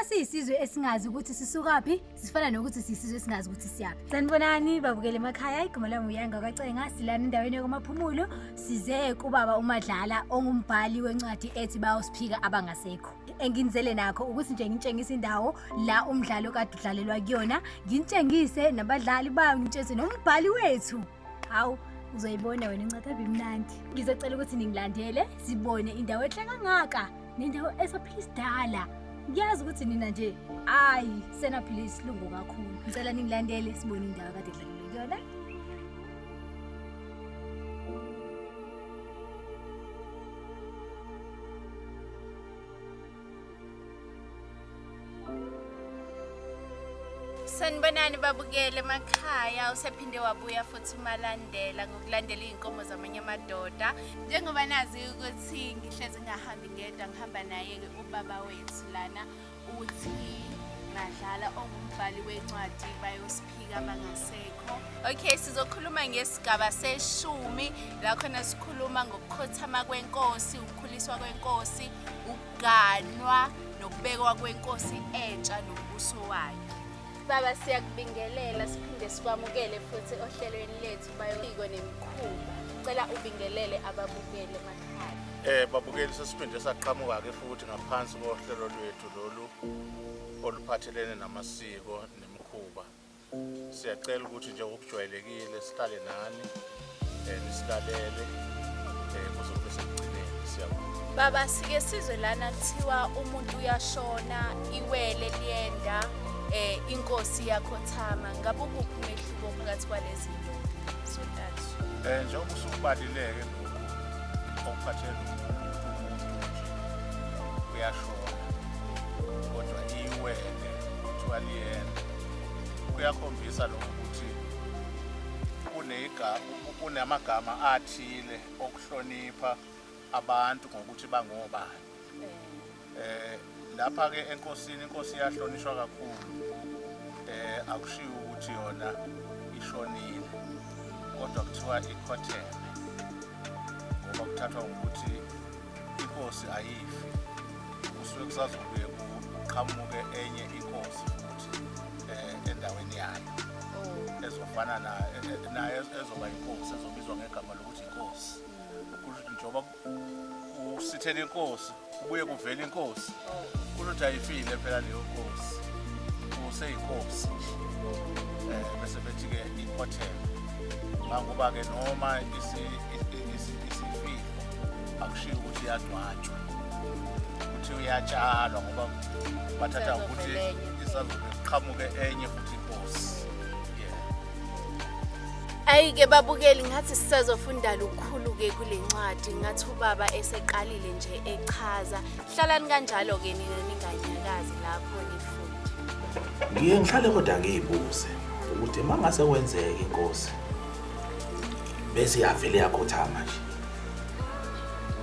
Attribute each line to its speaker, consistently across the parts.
Speaker 1: siyisizwe esingazi ukuthi sisukaphi sifana nokuthi siyisizwe esingazi ukuthi siyaphi. Sanibonani babukele emakhaya, igama lami uyanga kaCenga, silana endaweni yokumaphumulo, size kubaba uMadlala ongumbhali wencwadi ethi bayosiphika abangasekho. Enginzele nakho ukuthi nje ngitshengise indawo la umdlalo kade udlalelwa kuyona, ngintshengise nabadlali bayo, ngitshengise nombhali wethu. Hawu uzoyibona wena incwadi ebimnandi. Ngizocela ukuthi ningilandele sibone indawo enhle kangaka nendawo esaphila isidala. Ngiyazi ukuthi nina nje senaphila isilungu kakhulu. Ngicela ningilandele sibone indawo kade idlalelwe kuyona.
Speaker 2: Sanibonani babukele emakhaya, usephinde wabuya futhi umalandela ngokulandela izinkomo zamanye amadoda. Njengoba nazi ukuthi ngihlezi ngahambi ngedwa, ngihamba naye ke ubaba wethu lana uthi Madlala ongumbhali wencwadi bayosiphika abangasekho. Okay, sizokhuluma ngesigaba seshumi la khona sikhuluma ngokukhothama kwenkosi, ukukhuliswa kwenkosi, ukuganwa nokubekwa kwenkosi entsha nombuso wayo. Baba siyakubingelela siphinde sikwamukele futhi ohlelweni lethu bayoliko nemikhuba. Cela ubingelele ababukele emakhaya.
Speaker 3: Babukeli sesiphinde saqhamuka ke futhi ngaphansi kohlelo lwethu lolu oluphathelene namasiko nemikhuba. Siyacela ukuthi nje okujwayelekile sihlale nani nisilalele kuzobe sekugcineni siyabonga.
Speaker 2: Baba sike sizwe lana kuthiwa umuntu uyashona, iwele liyenda, inkosi iyakhothama. Ngabe ukuphi umehluko phakathi kwalezi zinto? Sontathu.
Speaker 3: Njengoba usukubalileke lokhu okuphathelene nomuntu uyashona kodwa iwele kuthiwa liyenda, kuyakhombisa lokho ukuthi kunamagama athile okuhlonipha abantu ngokuthi bangobani. Lapha ke enkosini, inkosi iyahlonishwa kakhulu. Akushiwo ukuthi yona ishonile kodwa kuthiwa ikhotheme, ngoba kuthathwa ukuthi inkosi ayifi, kusuke kusazobuye kuqhamuke enye inkosi futhi endaweni yayo ezofana nayo ezoba inkosi, ezobizwa ngegama lokuthi inkosi. Njengoba usithele inkosi kubuye kuvela inkosi, ukuthi ayifile phela leyo nkosi, useyinkosi. Bese bethi-ke ikhotheme, ngoba ke noma isifile akushiyo ukuthi iyagcwatshwa, ukuthi uyatshalwa, ngoba bathatha ukuthi isazobe kuqhamuke enye futhi inkosi.
Speaker 2: Ayike babukeli, ngathi sisazofunda lukhulu ke kule ncwadi, ngathi ubaba eseqalile nje echaza. Hlalani kanjalo ke ninganyakazi lapho nifunda.
Speaker 4: Ngiye ngihlale kodwa ngiyibuze ukuthi mangase kwenzeke inkosi bese yavele yakhothama nje,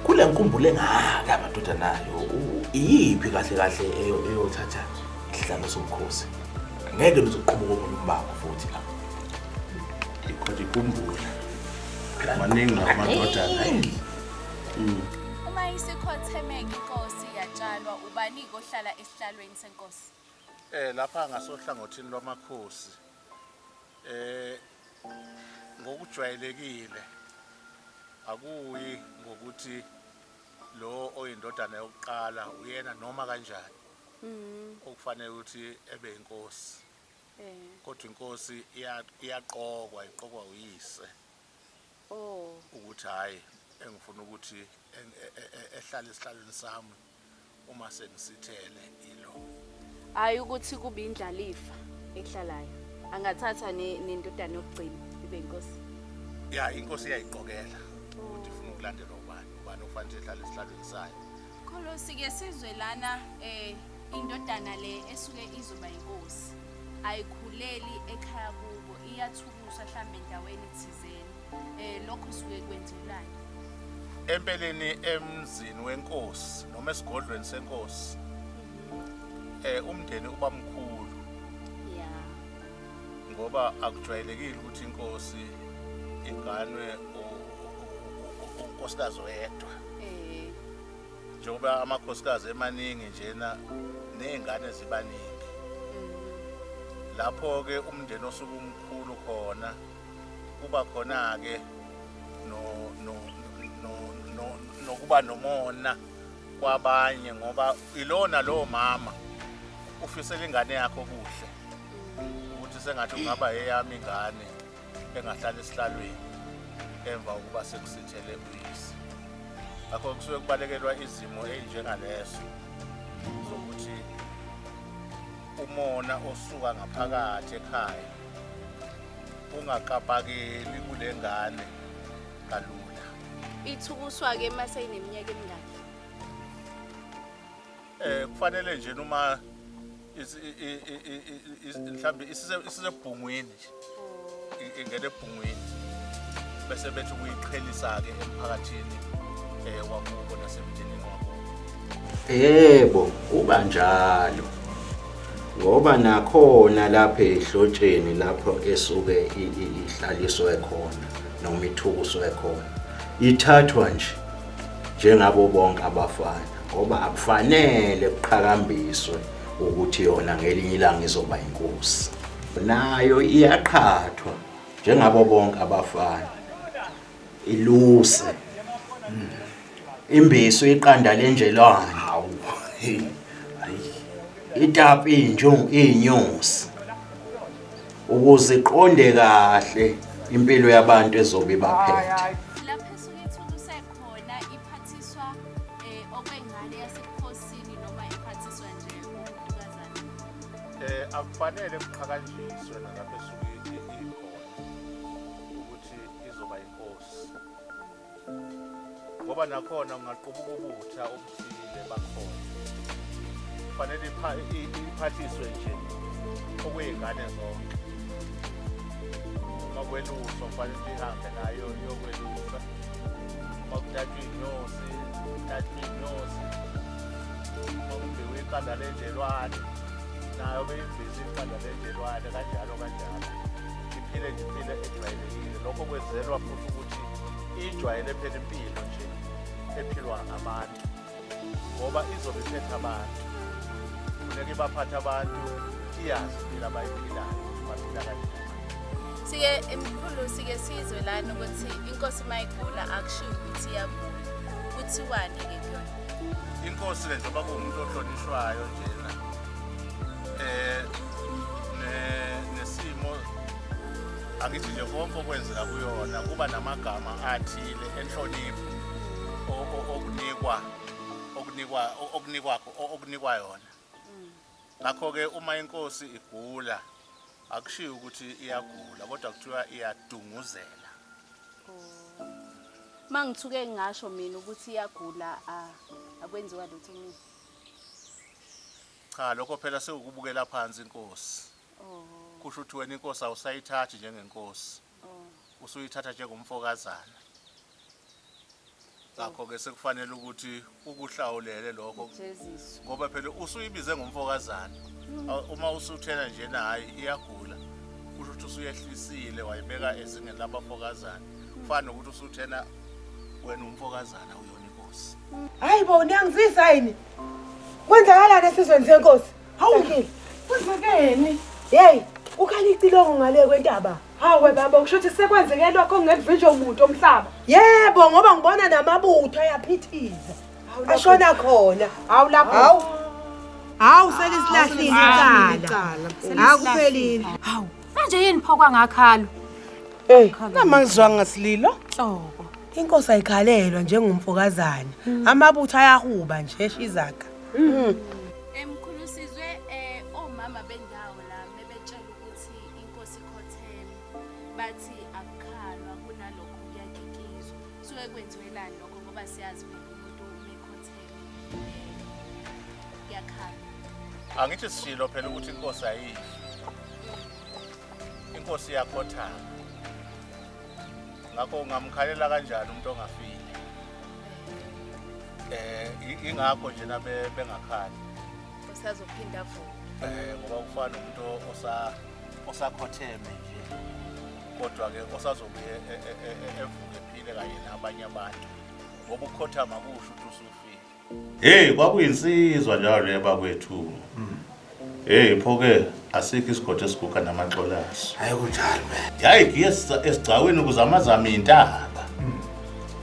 Speaker 4: kule nkumbulo engaka amadoda nayo iyiphi kahle kahle eyothatha isihlalo somkhosi? Ngeke nizoqhubeka omunye umbako futhi la ikhodi kumbula maningi namadoda hayi.
Speaker 2: Uma isikhothemeke inkosi yatshalwa, ubani ohlala esihlalweni senkosi?
Speaker 3: Lapha ngasohlangothini lwamakhosi ngokujwayelekile akuyi ngokuthi lo oyindodana yokuqala uyena noma kanjani okufanele ukuthi ebe inkosi. Kodwa inkosi iyaqokwa, iqokwa uyise ukuthi hayi engifuna ukuthi ehlale esihlalweni sami uma sengisithele ilo.
Speaker 2: Hayi ukuthi kube indlalifa ehlalayo, angathatha nendodana yokugcina ibe inkosi.
Speaker 3: Inkosi iyayiqokela ukuthi ifuna ukulandela ubani ofanele ehlale esihlalweni sayo.
Speaker 2: Kholosi ke sizwe lana indodana le esuke izoba inkosi ayikhuleli ekhaya kubo, iyathukuswa mhlambe endaweni thizeni. Lokho suke kwenzelani?
Speaker 3: Empeleni emzini wenkosi noma esigodlweni senkosi umndeni uba mkhulu, ngoba akujwayelekile ukuthi inkosi inganwe unkosikazi oyedwa. njengoba amakhosikazi emaningi njena nezingane zibaningi lapho ke umndeni osuke umkhulu khona kuba khona ke nokuba nomona kwabanye ngoba ilona lo mama ufisela ingane yakho kuhle ukuthi sengathi kungaba eyami ingane engahlala esihlalweni emva ukuba sekusithele uyise. Akho kusuke kubalekelwa izimo ezinjengalezo zokuthi umona osuka ngaphakathi ekhaya ungakapakeli kule ngane kalula.
Speaker 2: Ithukuswa ke mase ineminyaka emingaki?
Speaker 3: Kufanele nje noma mhlambe isisebhungwini nje ingene ebhungwini bese bethi kuyiqhelisa ke emphakathini wakubo nasemndenini wakubo.
Speaker 5: Yebo, kuba njalo. Ngoba nakhona lapha ehlotsheni lapho esuke ihlaliswe khona noma ithukuswe khona ithathwa nje njengabo bonke abafana ngoba akufanele kuqhakambiswe ukuthi yona ngelinye ilanga izoba inkosi. Nayo iyaqhathwa njengabo bonke abafana iluse imbiso iqanda lenjelwane hawu itapi inyosi ukuze iqonde kahle impilo yabantu ezobe baphethe.
Speaker 2: Lapho esuke ithukuse khona iphathiswa okwengane yasebukhosini noma iphathiswa nje unkosikazi.
Speaker 3: Akufanele kuqhakanjiswe nalapho esuke ikhona ukuthi izoba inkosi ngoba nakhona ungaqubuka ubutha obuthile bakhona. Kufanele iphathiswe nje okwezingane zonke. Makweluswa kufanele ihambe nayo yokwelusa. Makudatshwa inyosi, makubhiwe iqanda lenjelwane nayo beyimbiza iqanda lenjelwane kanjalo. Iphile nje impilo ejwayelekile. Lokho kwenzelwa futhi ukuthi ijwayele phela impilo nje ephilwa ngabantu ngoba izobe iphethe abantu. Funeka ibaphathe abantu iyazi impilo abayiphilayo baphila kanjani.
Speaker 2: Sike emkhulu sike sizwe lana ukuthi inkosi mayigula akushiwo ukuthi iyagula. Kuthiwani ke kuyona?
Speaker 3: Inkosi le njengoba kuwumuntu ohlonishwayo njena nesimo angithi nje konke okwenzeka kuyona kuba namagama athile enhlonipho okunikwa yona. Ngakho-ke uma inkosi igula akushiwo ukuthi iyagula kodwa kuthiwa iyadunguzela.
Speaker 2: Mangithuke ngisho mina ukuthi iyagula akwenziwa lutho mina.
Speaker 3: Cha lokho phela sekukubukela phansi inkosi. Kusho ukuthi wena inkosi awusayithathi njengenkosi. Usuyithatha njengomfokazana. Ngakho-ke sekufanele ukuthi ukuhlawulele lokho ngoba phela usuyibize ngomfokazana. Uma usuthena nje nayi iyagula kusho ukuthi usuyehlisile wayibeka ezingeni labafokazana. Kufana nokuthi usuthena wena umfokazana uyona inkosi.
Speaker 6: Hayibo niyangizisa yini? Kwenzakalani esizweni senkosi? Hawukile. Kwenzekeni? Hey, ukhanya icilongo ngale kwentaba. Hawe baba kusho ukuthi sekwenzeke lokho ngekuvinjwa umuntu omhlaba. Yebo ngoba ngibona namabutho ayaphithiza. Ashona khona. Hawu lapho. Hawu selisilahlile icala. Akuphelile.
Speaker 1: Hawu, manje yini pho kwangakhalo?
Speaker 6: Hey, namangizwa ngasililo. Hlobo. Inkosi ayikhalelwa njengomfokazana. Amabutho ayahuba nje eshizaka.
Speaker 2: Emkhulu sizwe omama bendawo la mebetshela ukuthi inkosi Ukukhothama bathi akukhalwa kunalokho kuyakikizwa. Suke kwenziwelani lokho ngoba siyazi umuntu umekhothema yakhala.
Speaker 3: Angithi sishilo phela ukuthi inkosi ayifi. Inkosi iyakhothama. Ngakho ungamkhalela kanjani umuntu ongafile? Ingakho nje nabe bengakhali.
Speaker 2: Usazophinda futhi.
Speaker 3: Ngoba ufana umuntu osakhotheme nje. Kodwa ke osazobuye evuke ephile kanye nabanye abantu. Ngoba ukukhothama kusho ukuthi usufile. Hey, kwakuyinsizwa njalo leba kwethu. Hey, phoke asikho isigodo esiguga namaxolaso.
Speaker 4: Hayi kunjalo man.
Speaker 3: Yayigiye esigcaweni ukuzamazama intaba.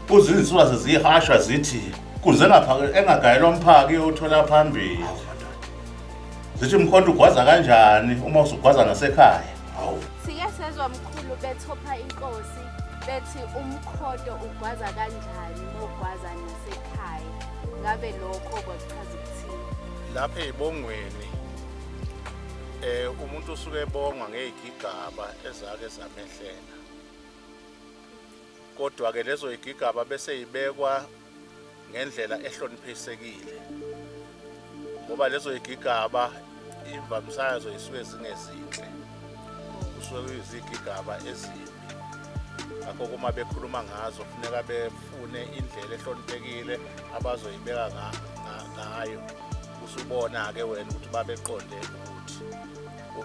Speaker 3: Uzinsizwa sezihasha zithi kuze engagayelwa umphaki uyothola phambili. Zithi umkhonto ugwaza kanjani uma usugwaza ngasekhaya?
Speaker 4: Hawu.
Speaker 2: Sike sezwa mkhulu bethopha inkosi bethi umkhodo ugwaza kanjani mogwaza nasekhaya. Ngabe lokho kwachaza ukuthini?
Speaker 3: Lapha ezibongweni umuntu usuke ebongwa ngezigigaba ezake zamehlela. Kodwa ke lezo igigaba bese ibekwa ngendlela ehloniphesekile. Ngoba lezo igigaba imvamisa yazo isuke zingezinhle. Kusuke kuyizigigaba ezimbi. Akho kuma bekhuluma ngazo kufuneka befune indlela ehloniphekile abazoyibeka ngayo. Usubona ke wena ukuthi babeqonde ukuthi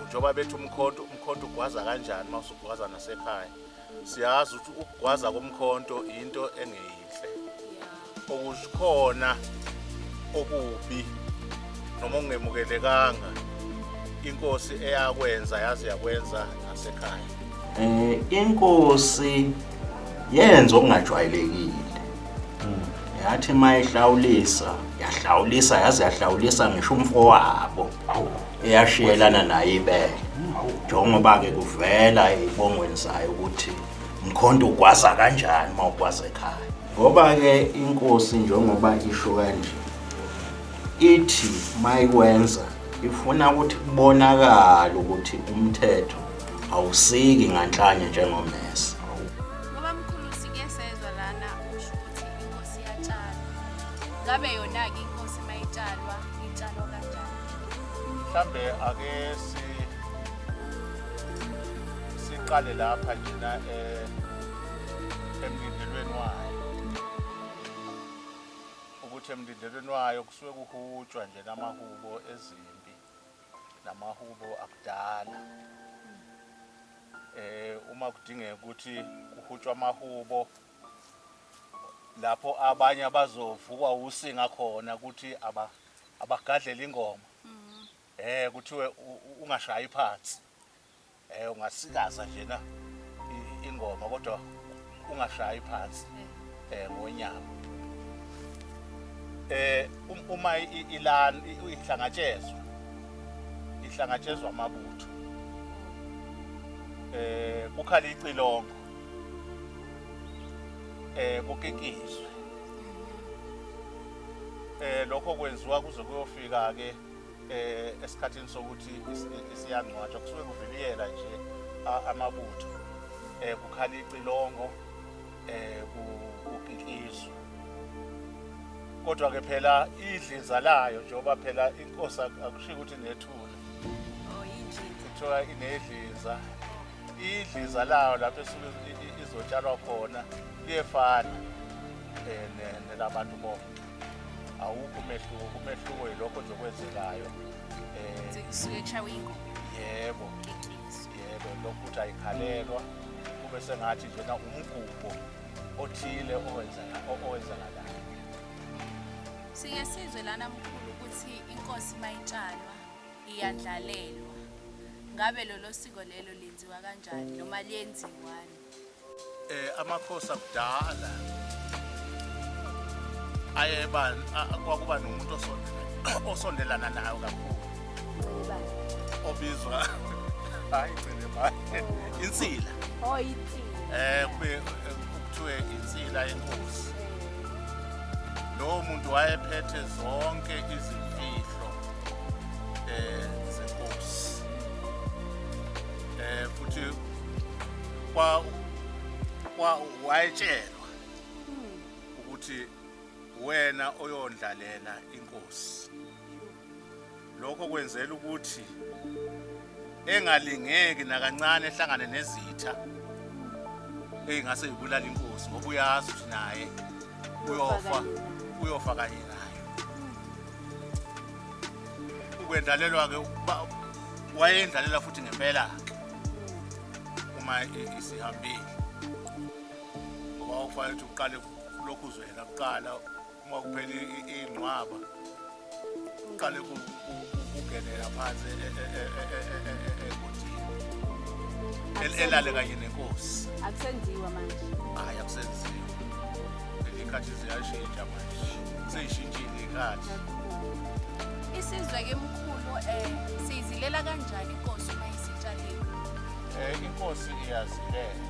Speaker 3: njengoba bethi umkhonto ugwaza kanjani mawusugwaza nasekhaya. Siyazi ukuthi ukugwaza komkhonto into engeyinhle. Okukhona okubi noma ongemukelekanga inkosi eyakwenza yazi yakwenza nasekhaya.
Speaker 5: Inkosi yenza okungajwayelekile. Yathi mayihlawulisa yaze yahlawulisa ngisho umfowabo eyashiyelana naye ibele. Njengoba ke kuvela ibongweni zayo ukuthi umkhonto ugwaza kanjani mawugwaza ekhaya. Ngoba ke inkosi njengoba isho kanje ithi mayikwenza ifuna ukuthi kubonakala ukuthi umthetho awusiki nganhlanye njengomese.
Speaker 2: Ngoba mkhulu sike sezwa lana usho ukuthi inkosi iyatshala. Ngabe yona ke inkosi mayitshalwa itshalwa kanjani?
Speaker 3: Mhlambe ake siqale lapha njena emlindelweni wayo. Ukuthi emlindelweni wayo kusuke kuhutshwa nje namahubo ezimpi namahubo akudala. Uma kudingeka ukuthi kuhutshwa amahubo lapho abanye abazovukwa usinga khona ukuthi abagadlela ingoma. Kuthiwe ungashayi phansi. Ungasikaza njena ingoma kodwa ungashayi phansi ngonyama. Uma ilana ihlangatshezwa amabutho. Kukhala icilongo. Kukikizwe. Lokho kwenziwa kuze kuyofika ke esikhathini sokuthi isiyangcwatshwa kusuke kuviliyela nje amabutho. Kukhala icilongo kukikizwe. Kodwa ke phela idliza layo njengoba phela inkosi akushiya ukuthi nethula. Kuthiwa inedliza. Idliza layo lapho esuke izotshalwa khona liyefana nelabantu bonke. Awukho umehluko yilokho nje okwenzekayo.
Speaker 2: Sike kushawa ingoma.
Speaker 3: Yebo. Yebo lokho ukuthi ayikhalelwa kube sengathi njena umgubho othile owenzakalayo.
Speaker 2: Sike sizwe lana mkhulu ukuthi inkosi mayitshalwa iyandlalelwa. Ngabe lolo siko lelo lenziwa kanjani noma liyenziwani?
Speaker 3: Amakhosi akudala kwakuba nomuntu osondelana nayo kakhulu. Obizwa hayi ngene manje insila.
Speaker 2: Insila.
Speaker 3: Kuthiwe insila yenkosi. Lo muntu wayephethe zonke izimfihlo zenkosi. Futhi wayetshelwa ukuthi wena oyondlalela inkosi. Lokho kwenzela ukuthi engalingeki nakancane ehlangane nezitha engase ibulala inkosi ngoba uyazi ukuthi naye uyofa kanye nayo. Ukwendlalelwa ke wayendlalela futhi ngempela uma isihambile. Ngoba ufanele ukuthi uqale lokhu uzwela kuqala uma kuphela iy'nqwaba uqale ukungenela phansi egodini elale kanye nenkosi.
Speaker 2: Akusenziwa manje.
Speaker 3: Hhayi akusenziwa. Iy'khathi ziyashintsha manje. Sey'shintshile iy'khathi.
Speaker 2: Isizwe-ke mkhulu siyizilela kanjani inkosi uma isitshaliwe?
Speaker 3: Inkosi iyazilela.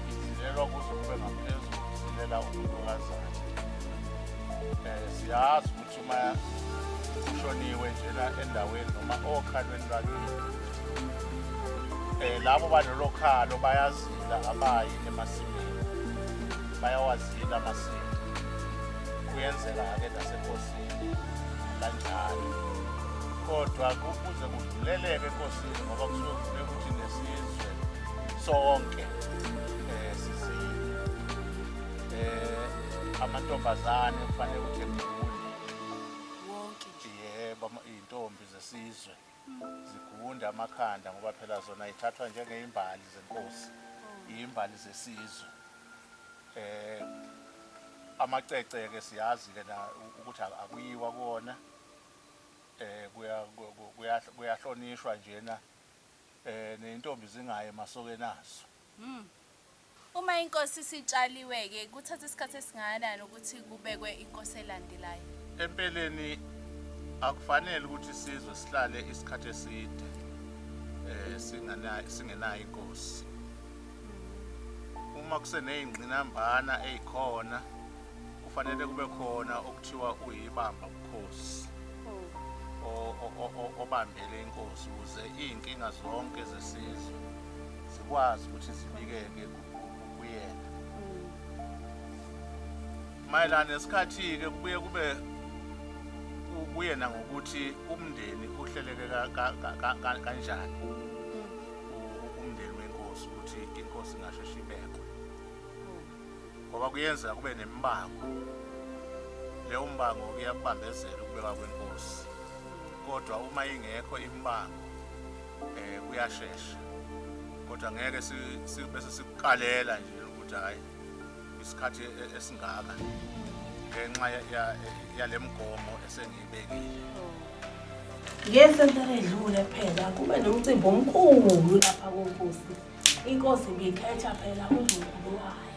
Speaker 3: Izilelwa kuze kube ngaphezulu, izilela unkosikazi. Siyazi ukuthi uma kushoniwe njena endaweni noma okhalweni lwakini, labo balolo khalo bayazila abayi emasimini, bayawazila amasiko. Kuyenzeka-ke nasenkosini kanjalo. Kodwa kuze kudluleleke enkosini ngoba kusuke kufuneka ukuthi nesizwe sonke sizile. Amantombazane kufanele ukuthi egunde.
Speaker 2: Wonke.
Speaker 3: Yebo, iy'ntombi zesizwe zigunde amakhanda ngoba phela zona yithathwa njengey'mbali zenkosi, iy'mbali zesizwe. Amacece-ke siyazi-ke na ukuthi akuyiwa kuwona, kuyahlonishwa njena, ney'ntombi zingayi emasokeni azo.
Speaker 2: Uma inkosi isitshaliwe-ke kuthatha isikhathi esingakanani ukuthi kubekwe inkosi elandelayo?
Speaker 3: Empeleni akufanele ukuthi isizwe sihlale isikhathi eside singenayo inkosi. Uma kuseney'ngqinambana ey'khona kufanele kube khona okuthiwa uyibamba bukhosi obambele inkosi ukuze iy'nkinga zonke zesizwe zikwazi ukuthi zibikeke kuyena. Mayelana nesikhathi-ke kubuye kube kuyena ngokuthi umndeni uhleleke kanjani, umndeni wenkosi ukuthi inkosi ingasheshe ibekwe. Ngoba kuyenzeka kube nembango, leyo mbango iyakubambezela ukubekwa kwenkosi. Kodwa uma ingekho imbango kuyashesha. Kodwa ngeke bese sikukalela nje ukuthi hayi isikhathi esingaka ngenxa yale mgomo esengiyibekile.
Speaker 6: Ngesentara edlule phela kube nomcimbi omkhulu lapha konkosi. Inkosi ngikhetha phela uNdlunkulu wayo.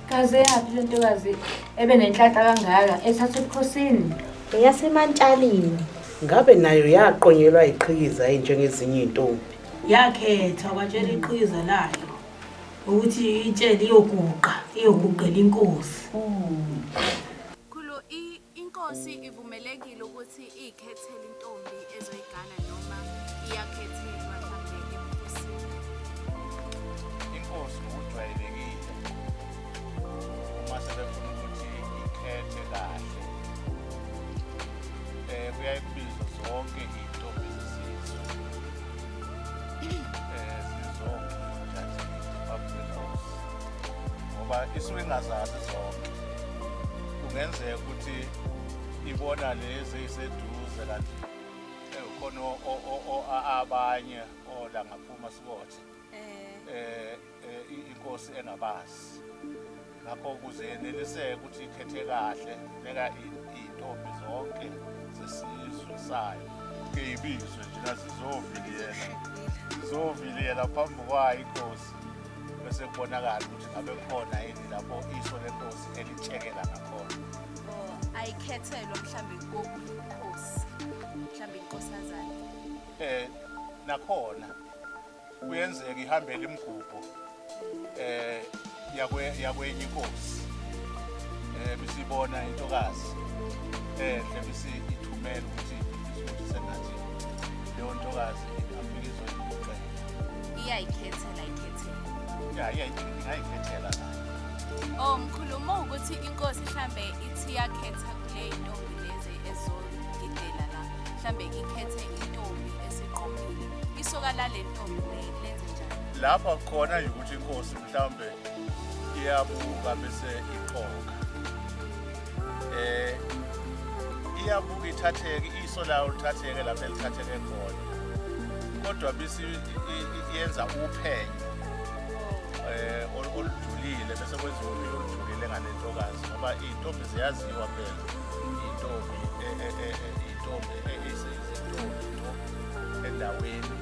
Speaker 1: Kaze yaphi le ntokazi ebenenhlanhla kangaka ethatha ebukhosini?
Speaker 7: Eyasemantshalini. Ngabe nayo yaqonyelwa iqhikiza njengezinye intombi.
Speaker 6: Yakhetha kwatshela iqhiza layo ukuthi itshele iyoguqela inkosi.
Speaker 2: Khulu inkosi ivumelekile ukuthi iyikhethele intombi ezoyigana noma iyakhethelwa mhlambe ebukhosini?
Speaker 3: Inkosi ngokujwayelekile uma sebefuna ukuthi ikhethe kahle, kuyaye kubizwe zonke iy'ntombi zesizwe, zizonke phambi kwenkosi ngoba isuke ingazazi zonke. Kungenzeka ukuthi ibona lezi ey'seduze kanti khona abanye la ngaphuma sibothe inkosi engabazi. Ngakho ukuze yeneliseke ukuthi ikhethe kahle funeka iy'ntombi zonke zesizwe sayo kuyibizwe njena zizoviliyela phambi kwayo inkosi bese kubonakala ukuthi ngabe khona yini lapho iso lenkosi elitshekela ngakhona.
Speaker 2: Ayikhethelwa mhlambe kubukhosi mhlambe inkosazana.
Speaker 3: Nakhona kuyenzeka ihambele imigubho yakwenye inkosi, bisibona intokazi bese ithumela ukuthi sengathi leyo ntokazi ingafika izoyiguqela.
Speaker 2: Iyayikhethela
Speaker 3: Ingayikhethela nayo.
Speaker 2: Mkhulumo ukuthi inkosi mhlambe ithi yakhetha kule intombi lezi ezogidela la mhlambe ikhethe intombi esiqomile isoka la le ntombi lenze njani?
Speaker 3: Lapha khona ukuthi inkosi mhlambe iyabuka bese iqoka, iyabuka ithatheke iso layo lithatheke lapho elithatheke khona, kodwa bese yenza uphenyo olujulile bese kwenziwa uphenyo olujulile ngalentokazi ngoba iy'ntombi ziyaziwa phela iy'ntombi endaweni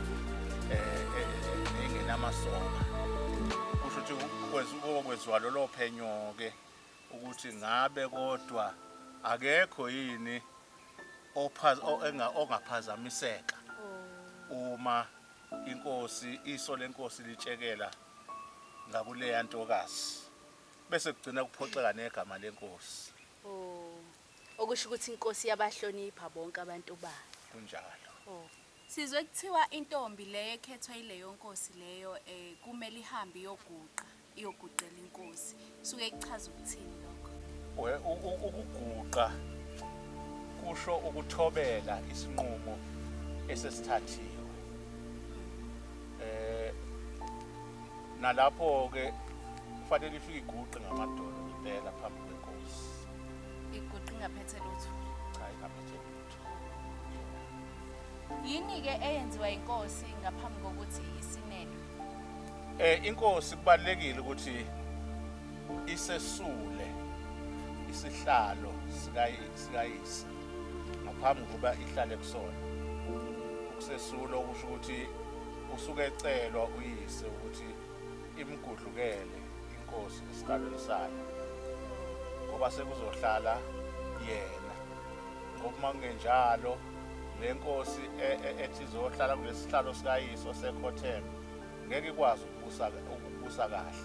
Speaker 3: engenamasoka kusho ukuthi kwenziwa lolo phenyo-ke ukuthi ngabe kodwa akekho yini ongaphazamiseka uma inkosi iso lenkosi litshekela ngakuleya ntokazi bese kugcina kuphoxeka negama lenkosi.
Speaker 2: Okusho ukuthi inkosi yabahlonipha bonke abantu bayo.
Speaker 3: Kunjalo.
Speaker 2: Sizwe kuthiwa intombi leyo ekhethwa yileyo nkosi leyo kumele ihambe iyoguqela inkosi. Suke kuchaza ukuthini lokho?
Speaker 3: Ukuguqa kusho ukuthobela isinqumo esesithathiwe. Nalapho-ke kufanele ifike iguqe ngamadolo impela phambi kwenkosi.
Speaker 2: Iguqe ingaphethe lutho?
Speaker 3: Cha, ingaphethe lutho.
Speaker 2: Yini-ke eyenziwa inkosi ngaphambi kokuthi isinelwe?
Speaker 3: Inkosi kubalulekile ukuthi isesule isihlalo sikayise ngaphambi kokuba ihlale kusona. Ukusesula okusho ukuthi usuke ecelwa uyise ukuthi imgudlukele inkosi esihlalweni sayo ngoba sekuzohlala yena ngoba mangenjalo le nkosi ethi izohlala kulesi sihlalo sikayise osekhotheme ngeke ikwazi ukubusa kahle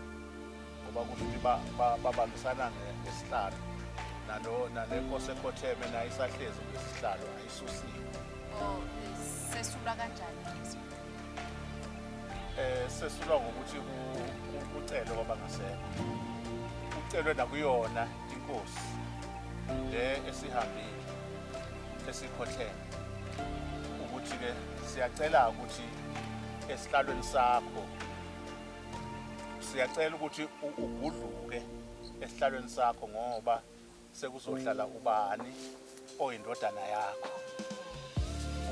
Speaker 3: ngoba kusho ukuthi babambisana ngesihlalo nale nkosi ekhotheme nayo isahlezi kulesi sihlalo ayisusiwe.
Speaker 2: Sesula kanjani lezo?
Speaker 3: Sesulwa ngokuthi ucelwe kwabangasekho ucelwe nakuyona inkosi le esihambile esikhotheme ukuthi-ke siyacela ukuthi esihlalweni sakho siyacela ukuthi ugudluke esihlalweni sakho ngoba sekuzohlala ubani oyindodana yakho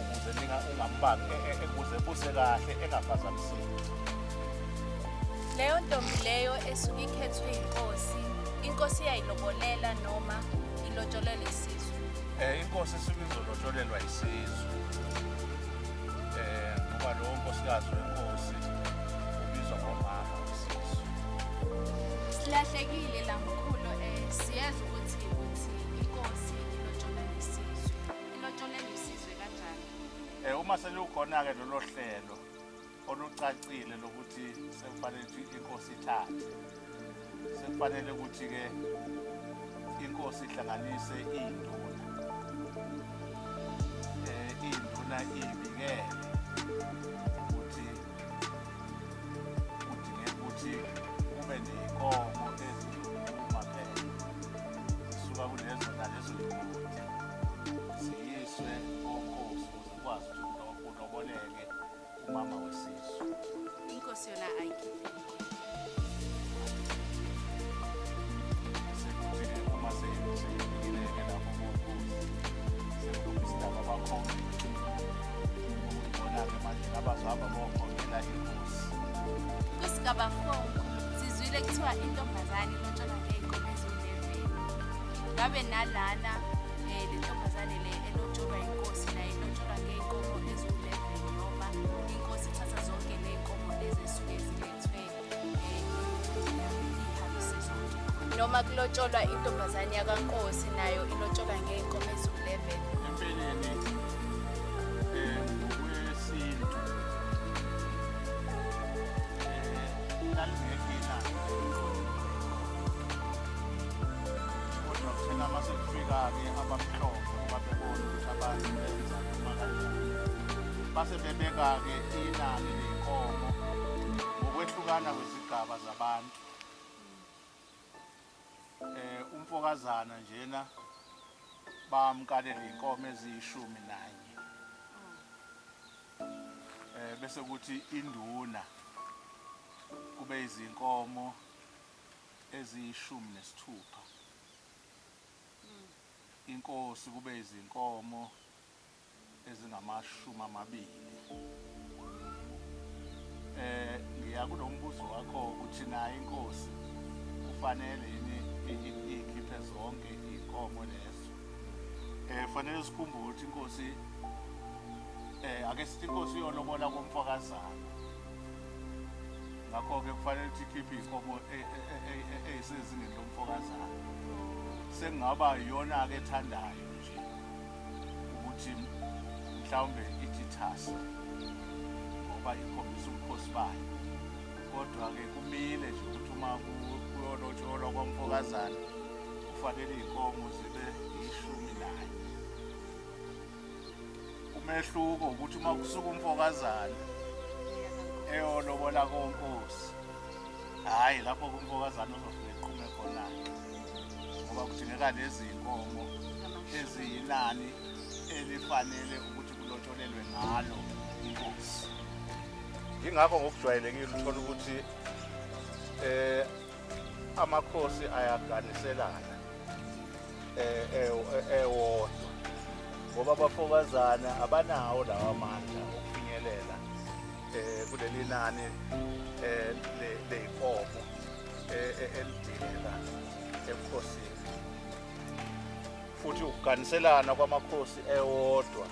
Speaker 3: ukuze ungambangi ukuze buse kahle engaphazamiseki.
Speaker 2: Leyo ntombi leyo esuke ikhethwe inkosi yayilobolela noma ilotsholelwe isizwe?
Speaker 3: Inkosi isuke izolotsholelwa isizwe. Ngoba lowo nkosikazi wenkosi ubizwa ngomama wesizwe.
Speaker 2: Silahlekile la mkhulu siyazi ukuthi inkosi ilotsholelwe isizwe. Ilotsholelwe isizwe kanjani?
Speaker 3: Uma selukhona-ke lolo hlelo olucacile lokuthi sekufanele ukuthi inkosi ithathe sekufanele ukuthi-ke inkosi ihlanganise iy'nduna iy'bikele ukuthi kudingeka ukuthi kube ney'nkomo eziluma phela zisuka kulezo nalezo y'godi ziyiswe konkosi ukuze ukwazi ukuthi uloboleke umama wesizwe.
Speaker 2: Inkosi yona ayikhiphe
Speaker 3: sekuthi uma seyibikileke lapho konkosi sekulobisidaba bakhona ukubona-ke manje abazohamba bokhongela inkosi.
Speaker 2: Kusigaba 4 sizwile kuthiwa intombazane ilotsholwa ngey'nkomo eziwu-11. Ngabe nalana le ntombazane le elotsholwa inkosi naye ilotsholwa ngey'nkomo eziwu-11 noma inkosi ithatha zonke ley'nkomo lezi esuke zilethwe ihambise zonke noma kulotsholwa intombazane yakankosi nayo ilotsholwa ngey'nkomo eziwu-11?
Speaker 3: Empeleni ngokwesintu lalingekina kodwa kuthena uma sekufika-ke abamhlophe ngoba bebona ukuthi abantu benza noma kanjani base bebeka-ke inani ley'nkomo ngokwehlukana kwezigaba zabantu. Umfokazana njena bamkalela iy'nkomo eziyi-11 bese kuthi induna kube izinkomo eziyi-16, inkosi kube izinkomo ezingama-20. ngiya kunombuzo wakho ukuthi nayo inkosi kufanele yini ikhiphe zonke inkomo lezo. Fanele sikhumbule ukuthi inkosi ake sithi inkosi iyolobola komfakazana. Ngakho-ke kufanele ukuthi ikhiphe inkomo eyisezingeni lomfakazana. Sekungaba iyona-ke ethandayo nje ukuthi mhlawumbe ithi thasa ngoba ikhombisa ubukhosi bayo. Kodwa-ke kumile nje ukuthi uma kuyolotsholwa kwamfokazana kufanele iy'nkomo zibe 11. Umehluko ukuthi uma kusuka umfokazana eyolobola konkosi, hhayi lapho kumfokazana uzofika eqhume khona-ke ngoba kudingeka lezi y'nkomo eziyinani elifanele ukuthi kulotsholelwe ngalo inkosi. Yingakho ngokujwayelekile uthola ukuthi amakhosi ayaganiselana ewodwa ngoba abafokazana abanawo lawo amandla okufinyelela kuleli nani ley'nkomo elidingeka ebukhosini. Futhi ukuganiselana kwamakhosi ewodwa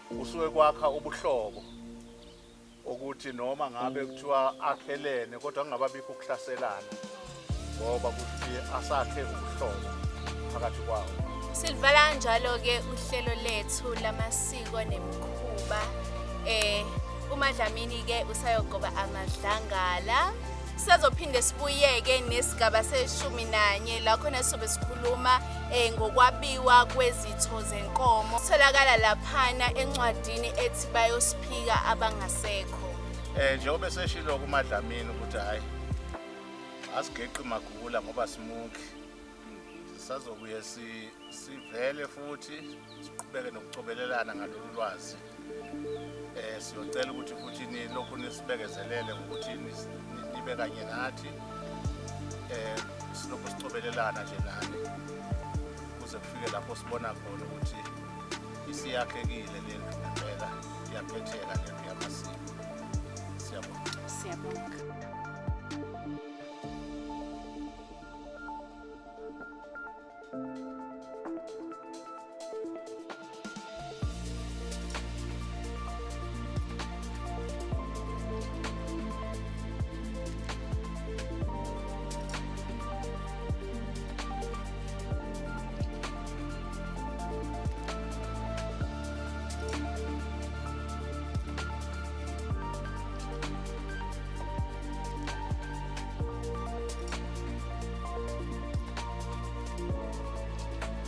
Speaker 3: kusuke kwakha ubuhlobo ukuthi noma ngabe kuthiwa akhelene kodwa kungababikho ukuhlaselana ngoba kuthi asakhe ubuhlobo phakathi kwawo.
Speaker 2: Silvala kanjalo-ke uhlelo lethu lamasiko nemikhuba. UMadlamini-ke usayogoba amadlangala. Sizophinde sibuyeke nesigaba se-11 la khona sobe sikhuluma ngokwabiwa kwezitho zenkomo. Sitholakala laphana encwadini ethi bayosiphika abangasekho.
Speaker 3: Njengoba seshilo kuMadlamini ukuthi hayi asigeqi magula ngoba simuki. Sisazobuye sivele futhi siqhubeke nokucobelelana ngalolu lwazi. Siyocela ukuthi futhi nilokhu nisibekezelele ngokuthi nibe kanye nathi. Silokhu sicobelelana nje nani kuze kufike lapho sibona khona ukuthi isiyakhekile lendlu ngempela iyaphetheka lendlu yamasiko. Siyabonga.
Speaker 2: Siyabonga.